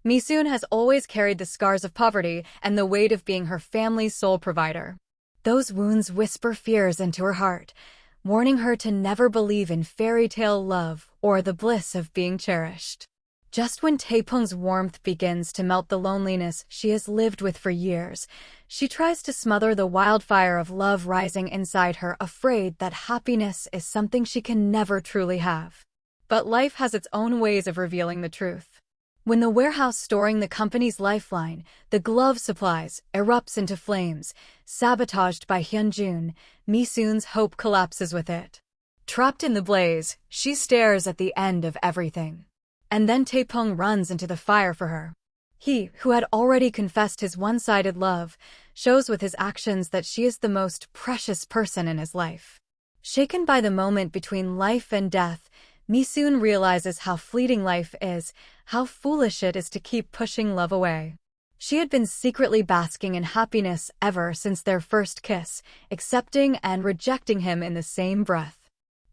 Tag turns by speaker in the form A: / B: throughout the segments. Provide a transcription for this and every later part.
A: Mi-soon has always carried the scars of poverty and the weight of being her family's sole provider. Those wounds whisper fears into her heart, warning her to never believe in fairy tale love or the bliss of being cherished. Just when Tae-poong's warmth begins to melt the loneliness she has lived with for years, she tries to smother the wildfire of love rising inside her, afraid that happiness is something she can never truly have. But life has its own ways of revealing the truth. When the warehouse storing the company's lifeline, the glove supplies, erupts into flames, sabotaged by Hyunjun, Mi-soon's hope collapses with it. Trapped in the blaze, she stares at the end of everything. And then Tae-poong runs into the fire for her. He, who had already confessed his one-sided love, shows with his actions that she is the most precious person in his life. Shaken by the moment between life and death, Mi-soon realizes how fleeting life is, how foolish it is to keep pushing love away. She had been secretly basking in happiness ever since their first kiss, accepting and rejecting him in the same breath.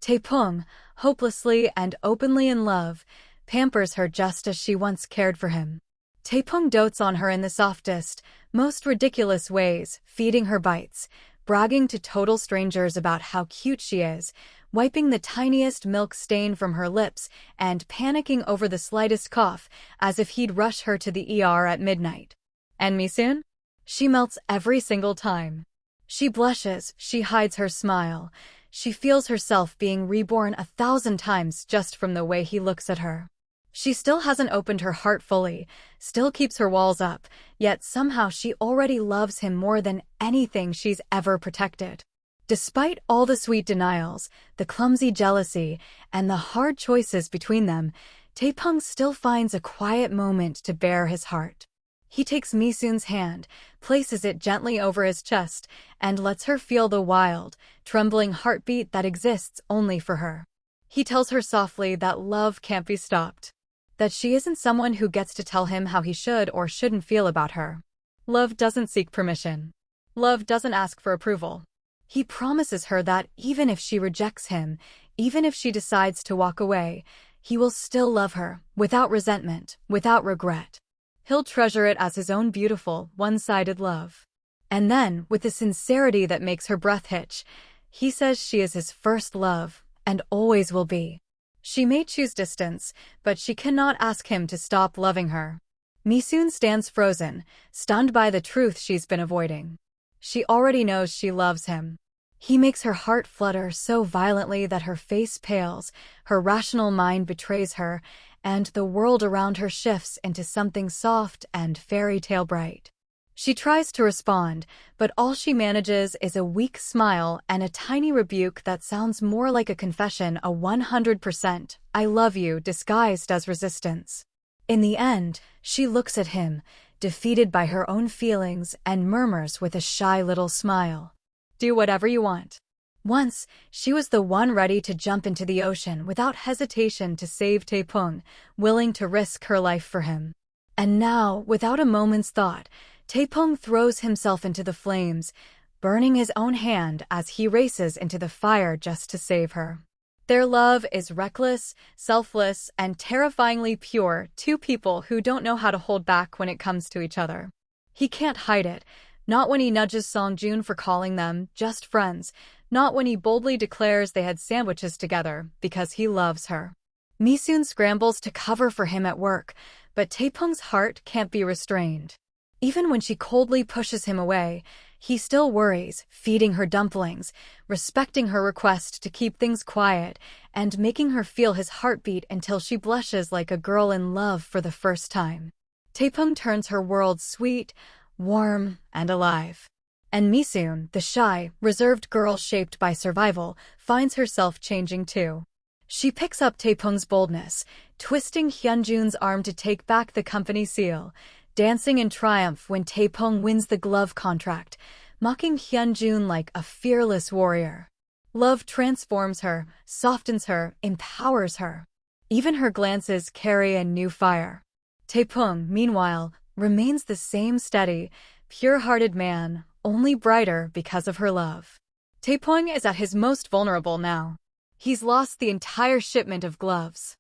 A: Tae-poong, hopelessly and openly in love, pampers her just as she once cared for him. Tae-poong dotes on her in the softest, most ridiculous ways, feeding her bites, bragging to total strangers about how cute she is, wiping the tiniest milk stain from her lips, and panicking over the slightest cough, as if he'd rush her to the ER at midnight. And Mi-soon? She melts every single time. She blushes, she hides her smile. She feels herself being reborn 1,000 times just from the way he looks at her. She still hasn't opened her heart fully, still keeps her walls up, yet somehow she already loves him more than anything she's ever protected. Despite all the sweet denials, the clumsy jealousy, and the hard choices between them, Tae-poong still finds a quiet moment to bare his heart. He takes Mi-soon's hand, places it gently over his chest, and lets her feel the wild, trembling heartbeat that exists only for her. He tells her softly that love can't be stopped, that she isn't someone who gets to tell him how he should or shouldn't feel about her. Love doesn't seek permission. Love doesn't ask for approval. He promises her that even if she rejects him, even if she decides to walk away, he will still love her, without resentment, without regret. He'll treasure it as his own beautiful, one-sided love. And then, with a sincerity that makes her breath hitch, he says she is his first love, and always will be. She may choose distance, but she cannot ask him to stop loving her. Mi-soon stands frozen, stunned by the truth she's been avoiding. She already knows she loves him. He makes her heart flutter so violently that her face pales, her rational mind betrays her, and the world around her shifts into something soft and fairy tale bright. She tries to respond, but all she manages is a weak smile and a tiny rebuke that sounds more like a confession, a 100% "I love you" disguised as resistance. In the end, she looks at him, defeated by her own feelings, and murmurs with a shy little smile, "Do whatever you want." Once, she was the one ready to jump into the ocean without hesitation to save Tae-poong, willing to risk her life for him. And now, without a moment's thought, Tae-poong throws himself into the flames, burning his own hand as he races into the fire just to save her. Their love is reckless, selfless, and terrifyingly pure, two people who don't know how to hold back when it comes to each other. He can't hide it, not when he nudges Song-joon for calling them just friends, not when he boldly declares they had sandwiches together, because he loves her. Mi-soon scrambles to cover for him at work, but Tae-poong's heart can't be restrained. Even when she coldly pushes him away, he still worries, feeding her dumplings, respecting her request to keep things quiet, and making her feel his heartbeat until she blushes like a girl in love for the first time. Tae-poong turns her world sweet, warm, and alive. And Mi-soon, the shy, reserved girl shaped by survival, finds herself changing too. She picks up Tae-poong's boldness, twisting Hyunjun's arm to take back the company seal, dancing in triumph when Tae-poong wins the glove contract, mocking Hyunjun like a fearless warrior. Love transforms her, softens her, empowers her. Even her glances carry a new fire. Tae-poong, meanwhile, remains the same steady, pure-hearted man, only brighter because of her love. Tae-poong is at his most vulnerable now. He's lost the entire shipment of gloves.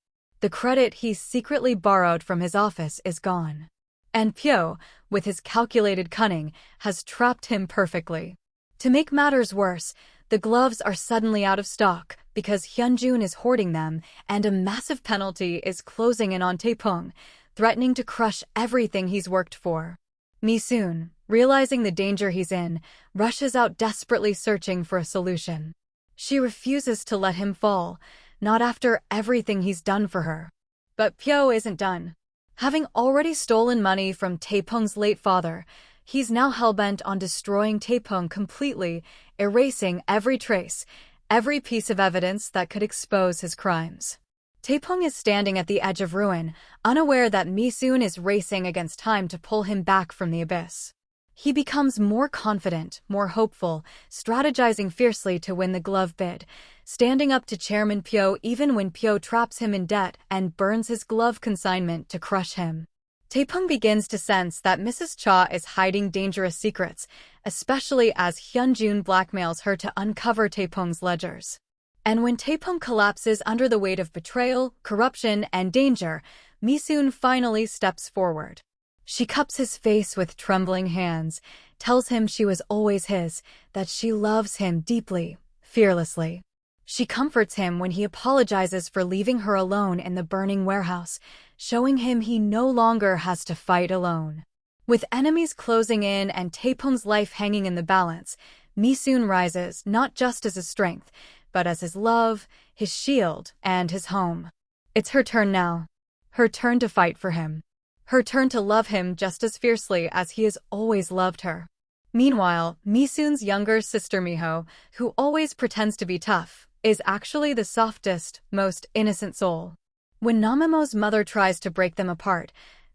A: The credit he secretly borrowed from his office is gone. And Pyo, with his calculated cunning, has trapped him perfectly. To make matters worse, the gloves are suddenly out of stock because Hyunjun is hoarding them, and a massive penalty is closing in on Tae-poong, threatening to crush everything he's worked for. Mi-soon, realizing the danger he's in, rushes out desperately searching for a solution. She refuses to let him fall, not after everything he's done for her. But Pyo isn't done. Having already stolen money from Tae-poong's late father, he's now hellbent on destroying Tae-poong completely, erasing every trace, every piece of evidence that could expose his crimes. Tae-poong is standing at the edge of ruin, unaware that Mi-soon is racing against time to pull him back from the abyss. He becomes more confident, more hopeful, strategizing fiercely to win the glove bid, standing up to Chairman Pyo even when Pyo traps him in debt and burns his glove consignment to crush him. Tae-poong begins to sense that Mrs. Cha is hiding dangerous secrets, especially as Hyunjun blackmails her to uncover Tae-poong's ledgers. And when Tae-poong collapses under the weight of betrayal, corruption, and danger, Mi-soon finally steps forward. She cups his face with trembling hands, tells him she was always his, that she loves him deeply, fearlessly. She comforts him when he apologizes for leaving her alone in the burning warehouse, showing him he no longer has to fight alone. With enemies closing in and Tae-poong's life hanging in the balance, Mi-soon rises not just as his strength, but as his love, his shield, and his home. It's her turn now. Her turn to fight for him. Her turn to love him just as fiercely as he has always loved her. Meanwhile, Mi-soon's younger sister Miho, who always pretends to be tough, is actually the softest, most innocent soul. When Namamo's mother tries to break them apart,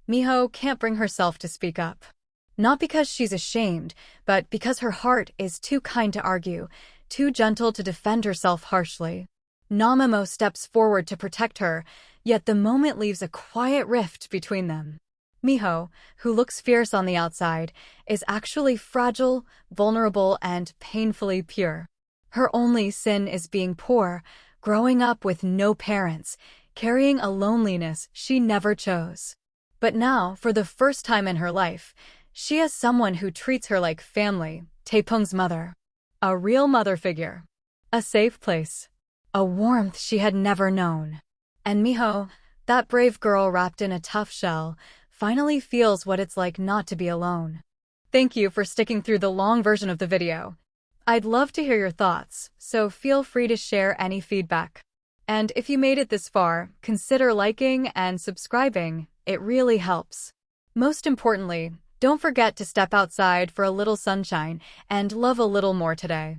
A: Miho can't bring herself to speak up. Not because she's ashamed, but because her heart is too kind to argue, too gentle to defend herself harshly. Namamo steps forward to protect her, yet the moment leaves a quiet rift between them. Miho, who looks fierce on the outside, is actually fragile, vulnerable, and painfully pure. Her only sin is being poor, growing up with no parents, carrying a loneliness she never chose. But now, for the first time in her life, she has someone who treats her like family, Tae-poong's mother. A real mother figure. A safe place. A warmth she had never known. And Miho, that brave girl wrapped in a tough shell, finally feels what it's like not to be alone. Thank you for sticking through the long version of the video. I'd love to hear your thoughts, so feel free to share any feedback. And if you made it this far, consider liking and subscribing. It really helps. Most importantly, don't forget to step outside for a little sunshine and love a little more today.